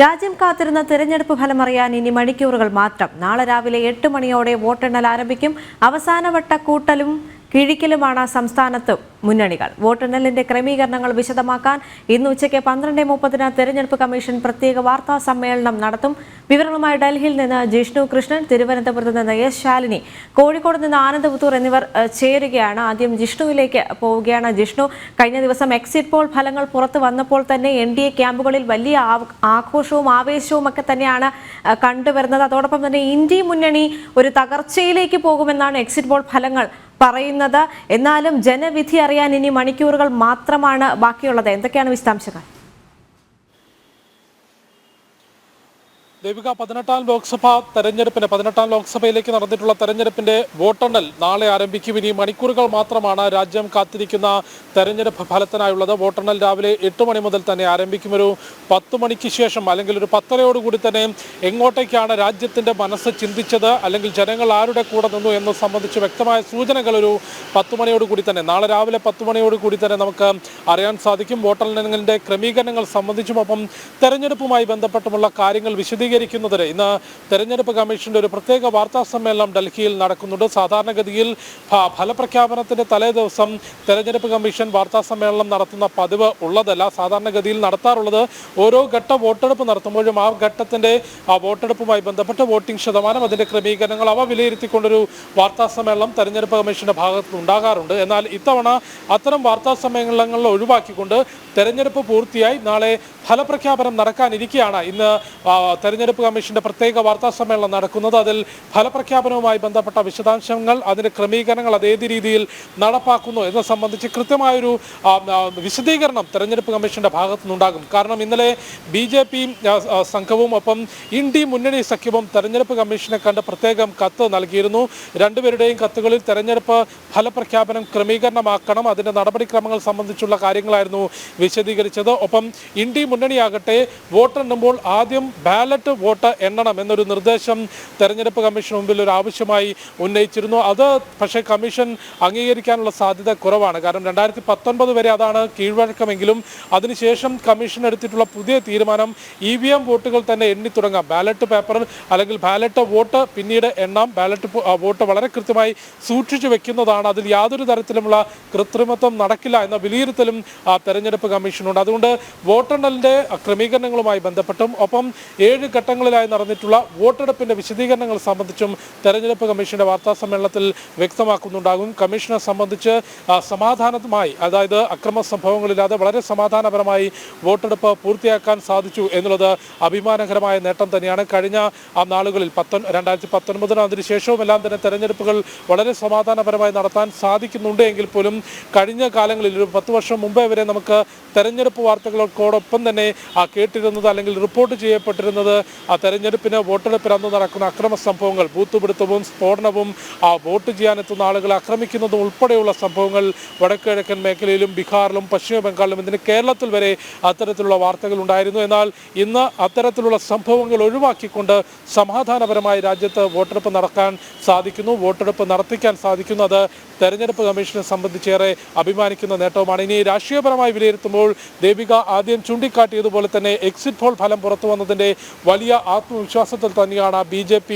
രാജ്യം കാത്തിരുന്ന തെരഞ്ഞെടുപ്പ് ഫലമറിയാൻ ഇനി മണിക്കൂറുകൾ മാത്രം. നാളെ രാവിലെ 8 മണിയോടെ വോട്ടെണ്ണൽ ആരംഭിക്കും. അവസാനവട്ട കൂട്ടലും കിഴിക്കലുമാണ് സംസ്ഥാനത്ത് മുന്നണികൾ. വോട്ടെണ്ണലിന്റെ ക്രമീകരണങ്ങൾ വിശദമാക്കാൻ ഇന്ന് ഉച്ചയ്ക്ക് 12:30 തെരഞ്ഞെടുപ്പ് കമ്മീഷൻ പ്രത്യേക വാർത്താ സമ്മേളനം നടത്തും. വിവരങ്ങളുമായി ഡൽഹിയിൽ നിന്ന് ജിഷ്ണു കൃഷ്ണൻ, തിരുവനന്തപുരത്ത് നിന്ന് എസ് ശാലിനി, കോഴിക്കോട് നിന്ന് ആനന്ദ് പുത്തൂർ എന്നിവർ ചേരുകയാണ്. ആദ്യം ജിഷ്ണുവിലേക്ക് പോവുകയാണ്. ജിഷ്ണു, കഴിഞ്ഞ ദിവസം എക്സിറ്റ് പോൾ ഫലങ്ങൾ പുറത്തു വന്നപ്പോൾ തന്നെ NDA ക്യാമ്പുകളിൽ വലിയ ആഘോഷവും ആവേശവും ഒക്കെ തന്നെയാണ് കണ്ടുവരുന്നത്. അതോടൊപ്പം തന്നെ ഇന്ത്യ മുന്നണി ഒരു തകർച്ചയിലേക്ക് പോകുമെന്നാണ് എക്സിറ്റ് പോൾ ഫലങ്ങൾ പറയുന്നത്. എന്നാലും ജനവിധി അറിയാൻ ഇനി മണിക്കൂറുകൾ മാത്രമാണ് ബാക്കിയുള്ളത്. എന്തൊക്കെയാണ് വിശദാംശങ്ങൾ? ദേവിക, 18ാം ലോക്സഭയിലേക്ക് നടന്നിട്ടുള്ള തെരഞ്ഞെടുപ്പിന്റെ വോട്ടെണ്ണൽ നാളെ ആരംഭിക്കും. ഇനി മണിക്കൂറുകൾ മാത്രമാണ് രാജ്യം കാത്തിരിക്കുന്ന തെരഞ്ഞെടുപ്പ് ഫലത്തിനായുള്ളത്. വോട്ടെണ്ണൽ രാവിലെ 8 മണി മുതൽ തന്നെ ആരംഭിക്കും. ഒരു 10 മണിക്ക് ശേഷം അല്ലെങ്കിൽ ഒരു 10:30 തന്നെ എങ്ങോട്ടേക്കാണ് രാജ്യത്തിന്റെ മനസ്സ് ചിന്തിച്ചത്, അല്ലെങ്കിൽ ജനങ്ങൾ ആരുടെ കൂടെ നിന്നു എന്ന് സംബന്ധിച്ച് വ്യക്തമായ സൂചനകൾ ഒരു 10 മണിയോടുകൂടി തന്നെ, നാളെ രാവിലെ 10 മണിയോടുകൂടി തന്നെ നമുക്ക് അറിയാൻ സാധിക്കും. വോട്ടെണ്ണലിന്റെ ക്രമീകരണങ്ങൾ സംബന്ധിച്ചും ഒപ്പം തെരഞ്ഞെടുപ്പുമായി ബന്ധപ്പെട്ടുമുള്ള കാര്യങ്ങൾ വിശദീകരിക്കുന്നതിന് ഇന്ന് തെരഞ്ഞെടുപ്പ് കമ്മീഷന്റെ ഒരു പ്രത്യേക വാർത്താ സമ്മേളനം ഡൽഹിയിൽ നടക്കുന്നുണ്ട്. സാധാരണഗതിയിൽ ഫലപ്രഖ്യാപനത്തിന്റെ തലേ ദിവസം തെരഞ്ഞെടുപ്പ് കമ്മീഷൻ വാർത്താ സമ്മേളനം നടത്തുന്ന പതിവ് ഉള്ളതല്ല. സാധാരണഗതിയിൽ നടത്താറുള്ളത് ഓരോ ഘട്ട വോട്ടെടുപ്പ് നടത്തുമ്പോഴും ആ ഘട്ടത്തിന്റെ വോട്ടെടുപ്പുമായി ബന്ധപ്പെട്ട് വോട്ടിംഗ് ശതമാനം, അതിന്റെ ക്രമീകരണങ്ങൾ അവ വിലയിരുത്തിക്കൊണ്ടൊരു വാർത്താ സമ്മേളനം തെരഞ്ഞെടുപ്പ് കമ്മീഷന്റെ ഭാഗത്ത് ഉണ്ടാകാറുണ്ട്. എന്നാൽ ഇത്തവണ അത്തരം വാർത്താ സമ്മേളനങ്ങൾ ഒഴിവാക്കിക്കൊണ്ട് തെരഞ്ഞെടുപ്പ് പൂർത്തിയായി നാളെ ഫലപ്രഖ്യാപനം നടക്കാനിരിക്കെയാണ് ഇന്ന് തെരഞ്ഞെടുപ്പ് കമ്മീഷന്റെ പ്രത്യേക വാർത്താ സമ്മേളനം നടക്കുന്നത്. അതിൽ ഫലപ്രഖ്യാപനവുമായി ബന്ധപ്പെട്ട വിശദാംശങ്ങൾ, അതിന്റെ ക്രമീകരണങ്ങൾ അത് ഏത് രീതിയിൽ നടപ്പാക്കുന്നു എന്നത് സംബന്ധിച്ച് കൃത്യമായൊരു വിശദീകരണം തെരഞ്ഞെടുപ്പ് കമ്മീഷന്റെ ഭാഗത്തു നിന്നുണ്ടാകും. കാരണം ഇന്നലെ BJP സംഘവും ഒപ്പം ഇന്ത്യ മുന്നണി സഖ്യവും തെരഞ്ഞെടുപ്പ് കമ്മീഷനെ കണ്ട് പ്രത്യേകം കത്ത് നൽകിയിരുന്നു. രണ്ടുപേരുടെയും കത്തുകളിൽ തെരഞ്ഞെടുപ്പ് ഫലപ്രഖ്യാപനം ക്രമീകരണമാക്കണം, അതിന്റെ നടപടിക്രമങ്ങൾ സംബന്ധിച്ചുള്ള കാര്യങ്ങളായിരുന്നു വിശദീകരിച്ചത്. ഒപ്പം ഇന്ത്യ മുന്നണിയാകട്ടെ വോട്ടെണ്ണുമ്പോൾ ആദ്യം ബാലറ്റ് വോട്ട് എണ്ണണം എന്നൊരു നിർദ്ദേശം തെരഞ്ഞെടുപ്പ് കമ്മീഷന് മുമ്പിൽ ഒരു ആവശ്യമായി ഉന്നയിച്ചിരുന്നു. അത് പക്ഷേ കമ്മീഷൻ അംഗീകരിക്കാനുള്ള സാധ്യത കുറവാണ്. കാരണം 2019 വരെ അതാണ് കീഴ്വഴക്കമെങ്കിലും അതിനുശേഷം കമ്മീഷൻ എടുത്തിട്ടുള്ള പുതിയ തീരുമാനം EVM വോട്ടുകൾ തന്നെ എണ്ണി തുടങ്ങാം. ബാലറ്റ് പേപ്പറിൽ അല്ലെങ്കിൽ ബാലറ്റ് വോട്ട് പിന്നീട് എണ്ണാം. ബാലറ്റ് വോട്ട് വളരെ കൃത്യമായി സൂക്ഷിച്ചു വെക്കുന്നതാണ്. അതിൽ യാതൊരു തരത്തിലുമുള്ള കൃത്രിമത്വം നടക്കില്ല എന്ന വിലയിരുത്തലും തെരഞ്ഞെടുപ്പ് കമ്മീഷനുണ്ട്. അതുകൊണ്ട് വോട്ടെണ്ണലിന്റെ ക്രമീകരണങ്ങളുമായി ബന്ധപ്പെട്ടും ഒപ്പം 7 ഘട്ടങ്ങളിലായി നടന്നിട്ടുള്ള വോട്ടെടുപ്പിന്റെ വിശദീകരണങ്ങൾ സംബന്ധിച്ചും തെരഞ്ഞെടുപ്പ് കമ്മീഷന്റെ വാർത്താ സമ്മേളനത്തിൽ വ്യക്തമാക്കുന്നുണ്ടാകും. കമ്മീഷനെ സംബന്ധിച്ച് സമാധാനമായി, അതായത് അക്രമ സംഭവങ്ങളില്ലാതെ വളരെ സമാധാനപരമായി വോട്ടെടുപ്പ് പൂർത്തിയാക്കാൻ സാധിച്ചു എന്നുള്ളത് അഭിമാനകരമായ നേട്ടം തന്നെയാണ്. കഴിഞ്ഞ നാളുകളിൽ 2019 അതിനുശേഷവും എല്ലാം തന്നെ തെരഞ്ഞെടുപ്പുകൾ വളരെ സമാധാനപരമായി നടത്താൻ സാധിക്കുന്നുണ്ട് എങ്കിൽ പോലും കഴിഞ്ഞ കാലങ്ങളിൽ ഒരു 10 വർഷം മുമ്പേ വരെ നമുക്ക് തെരഞ്ഞെടുപ്പ് വാർത്തകളോടൊപ്പം തന്നെ കേട്ടിരുന്നത് അല്ലെങ്കിൽ റിപ്പോർട്ട് ചെയ്യപ്പെട്ടിരുന്നത് തെരഞ്ഞെടുപ്പിന് വോട്ടെടുപ്പിന് അന്ന് നടക്കുന്ന അക്രമ സംഭവങ്ങൾ, ബൂത്തുപിടുത്തവും സ്ഫോടനവും വോട്ട് ചെയ്യാനെത്തുന്ന ആളുകളെ ആക്രമിക്കുന്നതും ഉൾപ്പെടെയുള്ള സംഭവങ്ങൾ വടക്കുകിഴക്കൻ മേഖലയിലും ബീഹാറിലും പശ്ചിമ ബംഗാളിലും ഇതിന് കേരളത്തിൽ വരെ അത്തരത്തിലുള്ള വാർത്തകൾ ഉണ്ടായിരുന്നു. എന്നാൽ ഇന്ന് അത്തരത്തിലുള്ള സംഭവങ്ങൾ ഒഴിവാക്കിക്കൊണ്ട് സമാധാനപരമായി രാജ്യത്ത് വോട്ടെടുപ്പ് നടക്കാൻ സാധിക്കുന്നു, വോട്ടെടുപ്പ് നടത്തിക്കാൻ സാധിക്കുന്നു. അത് തെരഞ്ഞെടുപ്പ് കമ്മീഷനെ സംബന്ധിച്ചേറെ അഭിമാനിക്കുന്ന നേട്ടവുമാണ്. ഇനി രാഷ്ട്രീയപരമായി വിലയിരുത്തുമ്പോൾ ദേവിക ആദ്യം ചൂണ്ടിക്കാട്ടിയതുപോലെ തന്നെ എക്സിറ്റ് പോൾ ഫലം പുറത്തു വന്നതിൻ്റെ വലിയ ആത്മവിശ്വാസത്തിൽ തന്നെയാണ് BJP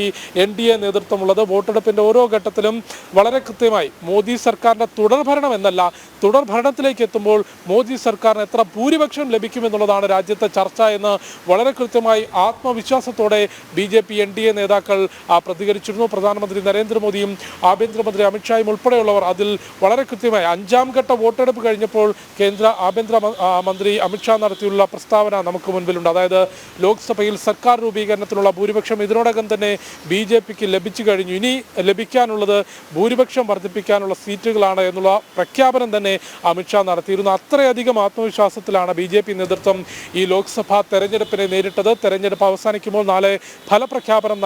NDA നേതൃത്വമുള്ളത്. വോട്ടെടുപ്പിൻ്റെ ഓരോ ഘട്ടത്തിലും വളരെ കൃത്യമായി മോദി സർക്കാരിൻ്റെ തുടർഭരണം എന്നല്ല, തുടർഭരണത്തിലേക്ക് എത്തുമ്പോൾ മോദി സർക്കാരിന് എത്ര ഭൂരിപക്ഷം ലഭിക്കുമെന്നുള്ളതാണ് രാജ്യത്തെ ചർച്ച എന്ന് വളരെ കൃത്യമായി ആത്മവിശ്വാസത്തോടെ BJP NDA നേതാക്കൾ പ്രതികരിച്ചിരുന്നു. പ്രധാനമന്ത്രി നരേന്ദ്രമോദിയും ആഭ്യന്തരമന്ത്രി അമിത്ഷായും ഉൾപ്പെടെയുള്ളവർ അതിൽ വളരെ കൃത്യമായി 5ാം ഘട്ട വോട്ടെടുപ്പ് കഴിഞ്ഞപ്പോൾ കേന്ദ്ര ആഭ്യന്തര മന്ത്രി അമിത്ഷാ നടത്തിയുള്ള പ്രസ്താവന നമുക്ക് മുൻപിലുണ്ട്. അതായത് ലോക്സഭയിൽ സർക്കാർ രൂപീകരണത്തിനുള്ള ഭൂരിപക്ഷം ഇതിനോടകം തന്നെ BJPക്ക് ലഭിച്ചു കഴിഞ്ഞു. ഇനി ലഭിക്കാനുള്ളത് ഭൂരിപക്ഷം വർദ്ധിപ്പിക്കാനുള്ള സീറ്റുകളാണ് എന്നുള്ള പ്രഖ്യാപനം തന്നെ അമിത്ഷാ നടത്തിയിരുന്നു. അത്രയധികം ആത്മവിശ്വാസത്തിലാണ് BJP നേതൃത്വം ഈ ലോക്സഭാ തെരഞ്ഞെടുപ്പിനെ നേരിട്ടത്. തെരഞ്ഞെടുപ്പ് അവസാനിക്കുമ്പോൾ നാളെ ഫലപ്രഖ്യാപനം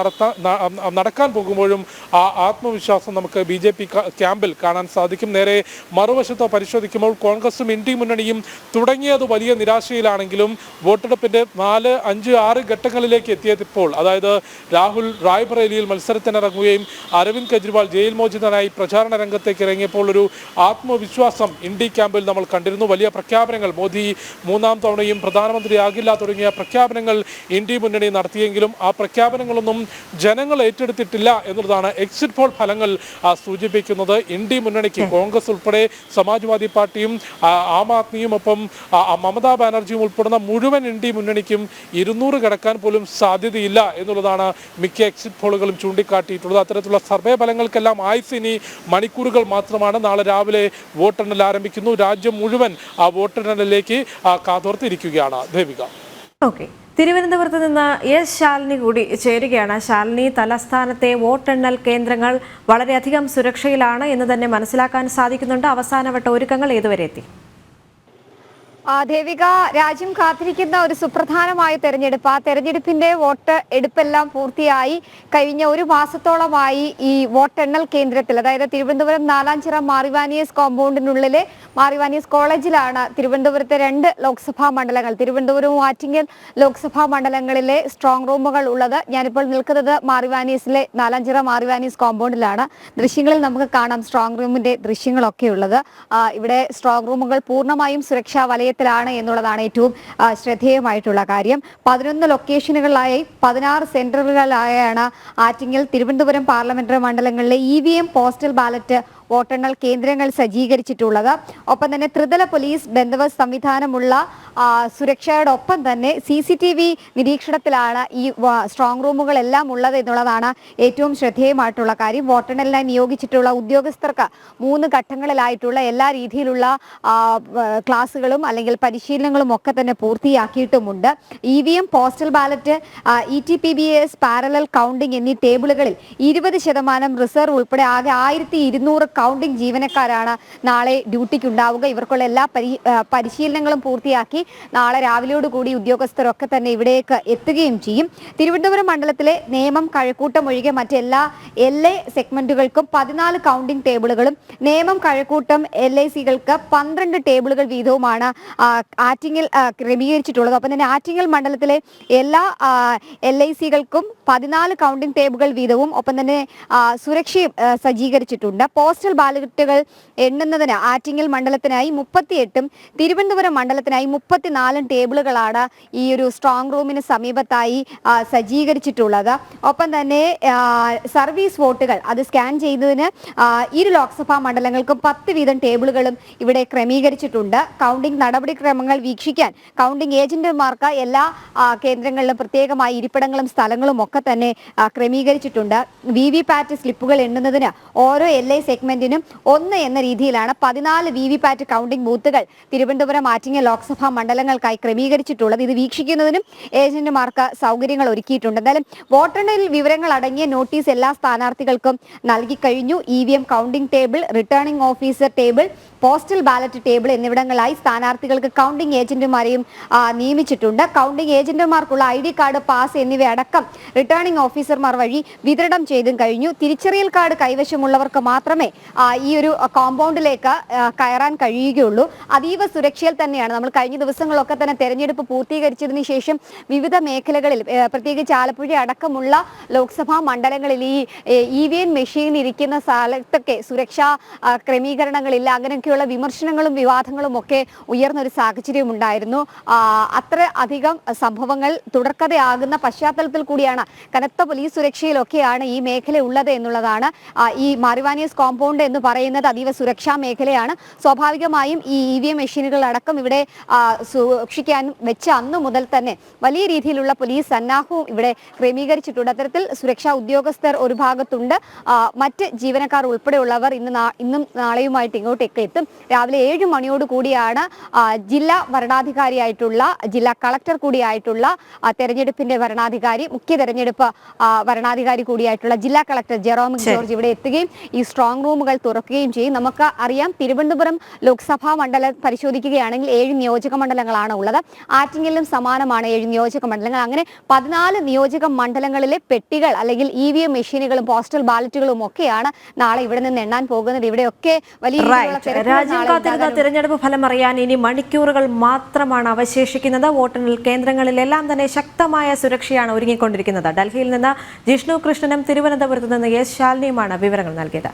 നടക്കാൻ പോകുമ്പോഴും ആ ആത്മവിശ്വാസം നമുക്ക് BJP ക്യാമ്പിൽ കാണാൻ സാധിക്കും. നേരെ മറുവശത്ത് പരിശോധിക്കുമ്പോൾ കോൺഗ്രസും ഇന്ത്യ മുന്നണിയും തുടങ്ങിയത് വലിയ നിരാശയിലാണെങ്കിലും വോട്ടെടുപ്പിന്റെ 4, 5, 6 ഘട്ടങ്ങളിലേക്ക് മുന്നിലേക്ക് എത്തിയപ്പോൾ, അതായത് രാഹുൽ റായ്ബറേലിയിൽ മത്സരത്തിനിറങ്ങുകയും അരവിന്ദ് കെജ്രിവാൾ ജയിൽ മോചിതനായി പ്രചാരണ രംഗത്തേക്ക് ഇറങ്ങിയപ്പോൾ ഒരു ആത്മവിശ്വാസം ഇന്ത്യ ക്യാമ്പിൽ നമ്മൾ കണ്ടിരുന്നു. വലിയ പ്രഖ്യാപനങ്ങൾ, മോദി 3ാം തവണയും പ്രധാനമന്ത്രിയാകില്ല തുടങ്ങിയ പ്രഖ്യാപനങ്ങൾ ഇന്ത്യ മുന്നണി നടത്തിയെങ്കിലും ആ പ്രഖ്യാപനങ്ങളൊന്നും ജനങ്ങൾ ഏറ്റെടുത്തിട്ടില്ല എന്നുള്ളതാണ് എക്സിറ്റ് പോൾ ഫലങ്ങൾ സൂചിപ്പിക്കുന്നത്. ഇന്ത്യ മുന്നണിക്ക് കോൺഗ്രസ് ഉൾപ്പെടെ സമാജ്വാദി പാർട്ടിയും ആം ആദ്മിയും ഒപ്പം മമതാ ബാനർജിയും ഉൾപ്പെടുന്ന മുഴുവൻ ഇന്ത്യ മുന്നണിക്കും 200 കടക്കാൻ പോലും സാധ്യതയില്ല എന്നുള്ളതാണ് മിക്ക എക്സിറ്റ് പോളുകളും ചൂണ്ടിക്കാട്ടിയിട്ടുള്ളത്. അത്തരത്തിലുള്ള സർവേ ഫലങ്ങൾക്കെല്ലാം ആയുസ് ഇനി മണിക്കൂറുകൾ മാത്രമാണ്. നാളെ രാവിലെ വോട്ടെണ്ണൽ ആരംഭിക്കുന്നു. രാജ്യം മുഴുവൻ ആ വോട്ടെണ്ണലിലേക്ക് കാതോർത്തിരിക്കുകയാണ്. ദേവിക. ഓക്കെ, തിരുവനന്തപുരത്ത് നിന്ന് എസ് ശാലിനി കൂടി ചേരുകയാണ്. ശാലിനി, തലസ്ഥാനത്തെ വോട്ടെണ്ണൽ കേന്ദ്രങ്ങൾ വളരെയധികം സുരക്ഷയിലാണ് എന്ന് തന്നെ മനസ്സിലാക്കാൻ സാധിക്കുന്നുണ്ട്. അവസാനവട്ട ഒരുക്കങ്ങൾ ഏതുവരെ എത്തി? ദേവിക, രാജ്യം കാത്തിരിക്കുന്ന ഒരു സുപ്രധാനമായ തെരഞ്ഞെടുപ്പ്. ആ തെരഞ്ഞെടുപ്പിന്റെ വോട്ട് എടുപ്പെല്ലാം പൂർത്തിയായി. കഴിഞ്ഞ ഒരു മാസത്തോളമായി ഈ വോട്ടെണ്ണൽ കേന്ദ്രത്തിൽ, അതായത് തിരുവനന്തപുരം നാലാഞ്ചിറ മാറിവാനിയസ് കോമ്പൗണ്ടിനുള്ളിലെ മാറിവാനിയസ് കോളേജിലാണ് തിരുവനന്തപുരത്തെ 2 ലോക്സഭാ മണ്ഡലങ്ങൾ, തിരുവനന്തപുരവും ആറ്റിങ്ങൽ ലോക്സഭാ മണ്ഡലങ്ങളിലെ സ്ട്രോങ് റൂമുകൾ ഉള്ളത്. ഞാനിപ്പോൾ നിൽക്കുന്നത് മാറിവാനിയസിലെ നാലാഞ്ചിറ മാറിവാനിയസ് കോമ്പൗണ്ടിലാണ്. ദൃശ്യങ്ങളിൽ നമുക്ക് കാണാം സ്ട്രോങ് റൂമിന്റെ ദൃശ്യങ്ങളൊക്കെ ഉള്ളത്. ഇവിടെ സ്ട്രോങ് റൂമുകൾ പൂർണ്ണമായും സുരക്ഷാ വലയത്തിലാണ് എന്നുള്ളതാണ് ഏറ്റവും ശ്രദ്ധേയമായിട്ടുള്ള കാര്യം. 11 ലൊക്കേഷനുകളിലായി 16 സെന്ററുകളിലായാണ് ആറ്റിങ്ങൽ, തിരുവനന്തപുരം പാർലമെന്ററി മണ്ഡലങ്ങളിലെ EVM പോസ്റ്റൽ ബാലറ്റ് വോട്ടെണ്ണൽ കേന്ദ്രങ്ങൾ സജ്ജീകരിച്ചിട്ടുള്ളത്. ഒപ്പം തന്നെ ത്രിതല പോലീസ് ബന്ദോബസ്ത് സംവിധാനമുള്ള സുരക്ഷയോടൊപ്പം തന്നെ CCTV നിരീക്ഷണത്തിലാണ് ഈ സ്ട്രോങ് റൂമുകളെല്ലാം ഉള്ളത് എന്നുള്ളതാണ് ഏറ്റവും ശ്രദ്ധേയമായിട്ടുള്ള കാര്യം. വോട്ടെണ്ണലിനായി നിയോഗിച്ചിട്ടുള്ള ഉദ്യോഗസ്ഥർക്ക് 3 ഘട്ടങ്ങളിലായിട്ടുള്ള എല്ലാ രീതിയിലുള്ള ക്ലാസുകളും അല്ലെങ്കിൽ പരിശീലനങ്ങളും ഒക്കെ തന്നെ പൂർത്തിയാക്കിയിട്ടുമുണ്ട്. EVM postal ballot, ETPBS parallel counting എന്നീ ടേബിളുകളിൽ 20% റിസർവ് ഉൾപ്പെടെ ആകെ 1200 കൗണ്ടിംഗ് ജീവനക്കാരാണ് നാളെ ഡ്യൂട്ടിക്ക് ഉണ്ടാവുക. ഇവർക്കുള്ള എല്ലാ പരിശീലനങ്ങളും പൂർത്തിയാക്കി നാളെ രാവിലെയോടുകൂടി ഉദ്യോഗസ്ഥരൊക്കെ തന്നെ ഇവിടേക്ക് എത്തുകയും ചെയ്യും. തിരുവനന്തപുരം മണ്ഡലത്തിലെ നേമം, കഴക്കൂട്ടം ഒഴികെ മറ്റെല്ലാ LA സെഗ്മെന്റുകൾക്കും 14 കൗണ്ടിംഗ് ടേബിളുകളും നേമം, കഴക്കൂട്ടം LICകൾക്ക് 12 ടേബിളുകൾ വീതവുമാണ് ആറ്റിങ്ങൽ ക്രമീകരിച്ചിട്ടുള്ളത്. ഒപ്പം തന്നെ ആറ്റിങ്ങൽ മണ്ഡലത്തിലെ എല്ലാ LICകൾക്കും 14 കൗണ്ടിംഗ് ടേബിളുകൾ വീതവും ഒപ്പം തന്നെ സുരക്ഷയും സജ്ജീകരിച്ചിട്ടുണ്ട്. പോസ്റ്റൽ ബാലറ്റുകൾ എണ്ണുന്നതിന് ആറ്റിങ്ങൽ മണ്ഡലത്തിനായി 38ഉം തിരുവനന്തപുരം മണ്ഡലത്തിനായി 34 ടേബിളുകളാണ് ഈ ഒരു സ്ട്രോങ് റൂമിന് സമീപത്തായി സജ്ജീകരിച്ചിട്ടുള്ളത്. ഒപ്പം തന്നെ സർവീസ് വോട്ടുകൾ അത് സ്കാൻ ചെയ്യുന്നതിന് 2 ലോക്സഭാ മണ്ഡലങ്ങൾക്കും 10 വീതം ടേബിളുകളും ഇവിടെ ക്രമീകരിച്ചിട്ടുണ്ട്. കൗണ്ടിംഗ് നടപടിക്രമങ്ങൾ വീക്ഷിക്കാൻ കൗണ്ടിംഗ് ഏജന്റുമാർക്ക് എല്ലാ കേന്ദ്രങ്ങളിലും പ്രത്യേകമായി ഇരിപ്പിടങ്ങളും സ്ഥലങ്ങളും ഒക്കെ തന്നെ ക്രമീകരിച്ചിട്ടുണ്ട്. VVPAT സ്ലിപ്പുകൾ എണ്ണുന്നതിന് ഓരോ LI സെഗ്മെന്റിനും 1 എന്ന രീതിയിലാണ് 14 VVPAT കൗണ്ടിംഗ് ബൂത്തുകൾ തിരുവനന്തപുരം, ആറ്റിങ്ങൽ ലോക്സഭാ മണ്ഡലങ്ങൾക്കായി ക്രമീകരിച്ചിട്ടുള്ളത്. ഇത് വീക്ഷിക്കുന്നതിനും ഏജന്റുമാർക്ക് സൗകര്യങ്ങൾ ഒരുക്കിയിട്ടുണ്ട്. എന്തായാലും വോട്ടെണ്ണലിൽ വിവരങ്ങൾ അടങ്ങിയ നോട്ടീസ് എല്ലാ സ്ഥാനാർത്ഥികൾക്കും നൽകി കഴിഞ്ഞു. EVM counting table, returning officer table, postal ballot table എന്നിവിടങ്ങളായി സ്ഥാനാർത്ഥികൾക്ക് കൗണ്ടിംഗ് ഏജന്റുമാരെയും നിയമിച്ചിട്ടുണ്ട്. കൗണ്ടിംഗ് ഏജന്റുമാർക്കുള്ള ID കാർഡ്, പാസ് എന്നിവയടക്കം റിട്ടേണിംഗ് ഓഫീസർമാർ വഴി വിതരണം ചെയ്തും കഴിഞ്ഞു. തിരിച്ചറിയൽ കാർഡ് കൈവശമുള്ളവർക്ക് മാത്രമേ ഈ ഒരു കോമ്പൗണ്ടിലേക്ക് കയറാൻ കഴിയുകയുള്ളൂ. അതീവ സുരക്ഷയിൽ തന്നെയാണ്. നമ്മൾ കഴിഞ്ഞ ദിവസങ്ങളൊക്കെ തന്നെ തെരഞ്ഞെടുപ്പ് പൂർത്തീകരിച്ചതിന് ശേഷം വിവിധ മേഖലകളിൽ, പ്രത്യേകിച്ച് ആലപ്പുഴ അടക്കമുള്ള ലോക്സഭാ മണ്ഡലങ്ങളിൽ ഈ EVM മെഷീൻ ഇരിക്കുന്ന സ്ഥലത്തൊക്കെ സുരക്ഷാ ക്രമീകരണങ്ങളില്ല, അങ്ങനെയൊക്കെയുള്ള വിമർശനങ്ങളും വിവാദങ്ങളും ഒക്കെ ഉയർന്നൊരു സാഹചര്യം ഉണ്ടായിരുന്നു. അത്ര അധികം സംഭവങ്ങൾ തുടർക്കഥയാകുന്ന പശ്ചാത്തലത്തിൽ കൂടിയാണ്, കനത്ത പോലീസ് സുരക്ഷയിലൊക്കെയാണ് ഈ മേഖല ഉള്ളത് എന്നുള്ളതാണ്. ഈ മാറിവാനിയസ് കോമ്പൗണ്ട് എന്ന് പറയുന്നത് അതീവ സുരക്ഷാ മേഖലയാണ്. സ്വാഭാവികമായും ഈ EVM മെഷീനുകൾ അടക്കം ഇവിടെ സൂക്ഷിക്കാൻ വെച്ച അന്നു മുതൽ തന്നെ വലിയ രീതിയിലുള്ള പോലീസ് സന്നാഹവും ഇവിടെ ക്രമീകരിച്ചിട്ടുണ്ട്. അത്തരത്തിൽ സുരക്ഷാ ഉദ്യോഗസ്ഥർ ഒരു ഭാഗത്തുണ്ട്, മറ്റ് ജീവനക്കാർ ഉൾപ്പെടെയുള്ളവർ ഇന്നും നാളെയുമായിട്ട് ഇങ്ങോട്ടേക്ക് എത്തും. രാവിലെ 7 മണിയോട് കൂടിയാണ് ജില്ലാ വരണാധികാരിയായിട്ടുള്ള, ജില്ലാ കളക്ടർ കൂടിയായിട്ടുള്ള തെരഞ്ഞെടുപ്പിന്റെ വരണാധികാരി, മുഖ്യ തെരഞ്ഞെടുപ്പ് വരണാധികാരി കൂടിയായിട്ടുള്ള ജില്ലാ കളക്ടർ ജെറോമിക് ജോർജ് ഇവിടെ എത്തുകയും ഈ സ്ട്രോങ് റൂമുകൾ തുറക്കുകയും ചെയ്യും. നമുക്ക് അറിയാം, തിരുവനന്തപുരം ലോക്സഭാ മണ്ഡലം പരിശോധിക്കുകയാണെങ്കിൽ 7 നിയോജക മണ്ഡലങ്ങളാണ് ഉള്ളത്. ആറ്റിങ്ങലിലും സമാനമാണ് 7 നിയോജക മണ്ഡലങ്ങൾ. അങ്ങനെ 14 നിയോജക മണ്ഡലങ്ങളിലെ പെട്ടികൾ അല്ലെങ്കിൽ EVM മെഷീനുകളും പോസ്റ്റൽ ബാലറ്റുകളും ഒക്കെയാണ് നാളെ ഇവിടെ നിന്ന് എണ്ണാൻ പോകുന്നത്. ഇവിടെയൊക്കെ വലിയ രീതിയിലുള്ള രാജ്യം കാത്തിരുന്ന തിരഞ്ഞെടുപ്പ് ഫലം അറിയാൻ ഇനി മണിക്കൂറുകൾ മാത്രമാണ് അവശേഷിക്കുന്നത്. വോട്ടെണ്ണൽ കേന്ദ്രങ്ങളിലെല്ലാം തന്നെ ശക്തമായ സുരക്ഷയാണ് ഒരുങ്ങിക്കൊണ്ടിരിക്കുന്നത്. ഡൽഹിയിൽ നിന്ന് ജിഷ്ണു കൃഷ്ണനും തിരുവനന്തപുരത്ത് നിന്ന് എസ് ശാലിനിയുമാണ് വിവരങ്ങൾ നൽകിയത്.